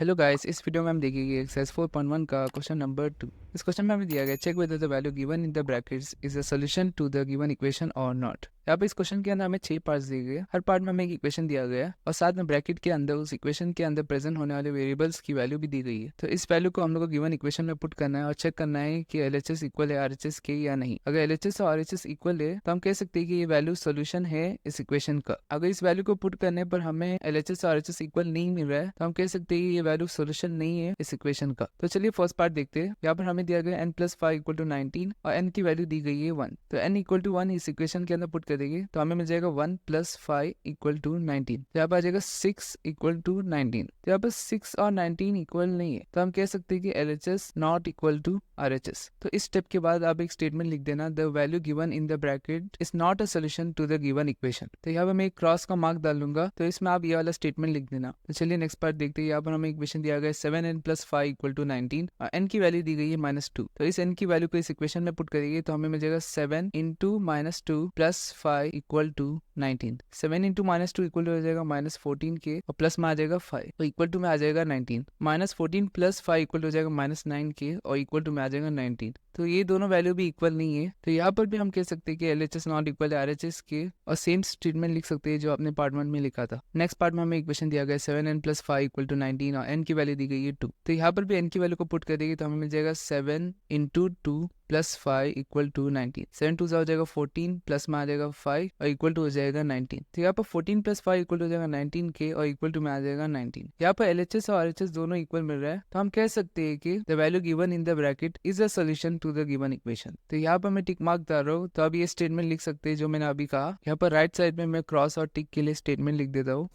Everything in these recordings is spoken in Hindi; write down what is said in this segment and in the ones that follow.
हेलो गाइस, इस वीडियो में हम देखेंगे एक्सरसाइज 4.1 का क्वेश्चन नंबर 2। इस क्वेश्चन में हमें दिया गया check whether the value given in the brackets is a solution to the given equation और नॉट। यहाँ पे इस क्वेश्चन के अंदर हमें 6 पार्ट्स दिए गए। हर पार्ट में हमें एक इक्वेशन दिया गया है और साथ में ब्रैकेट के अंदर उस इक्वेशन के अंदर प्रेजेंट होने वाले वेरिएबल्स की वैल्यू भी दी गई है। तो इस वैल्यू को हम लोग को गिवन इक्वेशन में पुट करना है और चेक करना है कि LHS इक्वल है RHS के या नहीं। अगर LHS और RHS इक्वल है तो हम कह सकते हैं कि ये वैल्यू सोल्यूशन है इस इक्वेशन का। अगर इस वैल्यू को पुट करने पर हमें LHS और RHS इक्वल नहीं मिल रहा है तो हम कह सकते हैं कि ये वैल्यू सोल्यूशन नहीं है इस इक्वेशन का। तो चलिए फर्स्ट पार्ट देखते हैं। यहाँ पर हमें दिया गया n+5 इक्वल टू 19 और n की वैल्यू दी गई है 1। तो n इक्वल टू 1 इस इक्वेशन के अंदर पुट कर देंगे तो हमें मिल जाएगा 1 + 5 इक्वल टू 19। तो यहाँ पर आ जाएगा 6 इक्वल टू 19। तो यहाँ पर 6 और 19 इक्वल नहीं है तो हम कह सकते हैं कि LHS not equal to RHS। तो इस स्टेप के बाद आप एक स्टेटमेंट लिख देना, the value given in the bracket is not a solution to the given equation. तो यहाँ पर मैं एक क्रॉस का मार्क डाल लूंगा तो इसमें आप ये वाला स्टेटमेंट लिख देना। तो चलिए नेक्स्ट पार्ट देखते हैं। यहाँ पर हमें इक्वेशन दिया गया है 7n+5 इक्वल टू 19 और n की वैल्यू दी गई है -2। तो इस n की वैल्यू को इस इक्वेशन में पुट करेंगे तो हमें मिल जाएगा 7 into -2 + 5 equal to 19। 7 into -2 equal to हो जाएगा -14 के और प्लस में आ जाएगा 5 और इक्वल टू में आ जाएगा 19। -14 + 5 इक्वल टू हो जाएगा -9 के और इक्वल टू में आ जाएगा 19। तो ये दोनों वैल्यू भी इक्वल नहीं है तो यहाँ पर भी हम कह सकते हैं कि LHS नॉट इक्वल है RHS के और सेम स्टेटमेंट लिख सकते हैं जो आपने पार्ट 1 में लिखा था। नेक्स्ट पार्ट में हमें इक्वेशन दिया गया है 7n+5 इक्वल टू 19 और n की वैल्यू दी गई है 2। तो यहाँ पर भी n की वैल्यू को पुट कर देंगे तो हमें मिल जाएगा 7 इंटू 2 + 5 इक्वल टू 19। 7 2 हो जाएगा 14 प्लस में आ जाएगा 5 और इक्वल टू हो जाएगा 19। तो यहाँ पर 14 + 5 इक्वल टू हो जाएगा 19 के और इक्वल टू में आ जाएगा 19। यहाँ पर LHS और RHS दोनों इक्वल मिल रहा है तो हम कह सकते हैं कि the value given in the bracket is a solution to the given equation. तो यहाँ पर मैं टिक मार्क डाल रहा हूँ तो अब ये स्टेटमेंट लिख सकते हैं जो मैंने अभी कहा। यहाँ पर राइट साइड में मैं क्रॉस और टिक के लिए स्टेटमेंट लिख देता हूँ।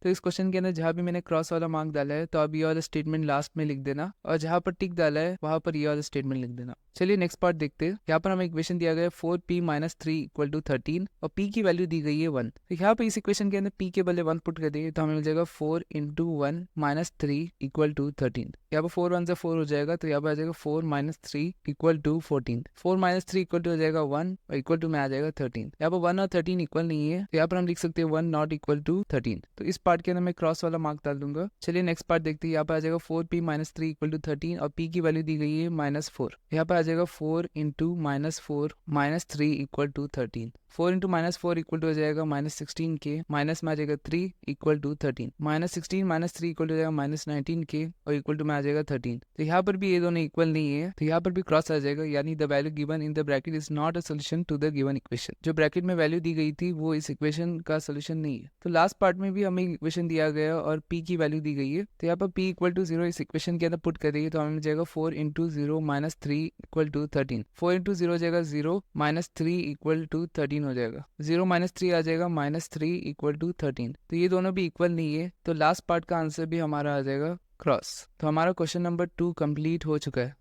तो इस क्वेश्चन के अंदर जहाँ भी मैंने क्रॉस वाला मार्क डाला है तो अब ये वाला स्टेटमेंट लास्ट में लिख देना और जहाँ पर टिक डाला है वहां पर ये वाला स्टेटमेंट लिख देना। चलिए नेक्स्ट पार्ट देखते हैं। यहाँ पर हमें इक्वेशन दिया गया है 4p - 3 इक्वल टू 13 और p की वैल्यू दी गई है 1। तो यहाँ पर इस इक्वेशन के अंदर p के बदले 1 पुट कर देंगे तो हमें मिल जाएगा 4 इंटू 1 - 3 इक्वल टू 13। यहाँ पर 4 1 से 4 हो जाएगा तो यहाँ पर आ जाएगा 4 - 3 इक्वल टू 14। 4 - 3 इक्वल टू हो जाएगा 1 और इक्वल टू में आ जाएगा 13। यहाँ पर 1 और 13 इक्वल नहीं है तो यहाँ पर हम लिख सकते हैं 1 नॉट इक्वल टू 13। तो इस पार्ट के अंदर मैं क्रॉस वाला मार्क डाल दूंगा। चलिए नेक्स्ट पार्ट देखते हैं। यहाँ पर आ जाएगा 4p - 3 इक्वल टू 13 और p की वैल्यू दी गई है -4। यहाँ पर आ जाएगा 4 into -4 - 3 equal to 13। 4 into -4 equal to हो जाएगा -16 के, माइनस में आ जाएगा 3 इक्वल टू 13। -16 - 3 इक्वल टू हो जाएगा -19 के और इक्वल टू में आ जाएगा 13। तो यहाँ पर भी ये दोनों इक्वल नहीं है तो यहाँ पर भी क्रॉस आ जाएगा, यानी the value given in the bracket is not a solution to the given equation. जो ब्रैकेट में वैल्यू दी गई थी वो इस इक्वेशन का सोल्यूशन नहीं है। तो लास्ट पार्ट में भी हमें इक्वेशन दिया गया और p की वैल्यू दी गई है तो यहाँ पर p इक्वल टू 0 इस इक्वेशन के अंदर पुट कर देंगे तो हमें मिल जाएगा 4 इंटू 0 - 3 इक्वल टू 13। 4 इंटू 0 हो जाएगा 0 -3 इक्वल टू 13 हो जाएगा। 0 -3 आ जाएगा -3 इक्वल टू 13। तो ये दोनों भी इक्वल नहीं है तो लास्ट पार्ट का आंसर भी हमारा आ जाएगा क्रॉस। तो हमारा क्वेश्चन नंबर 2 कंप्लीट हो चुका है।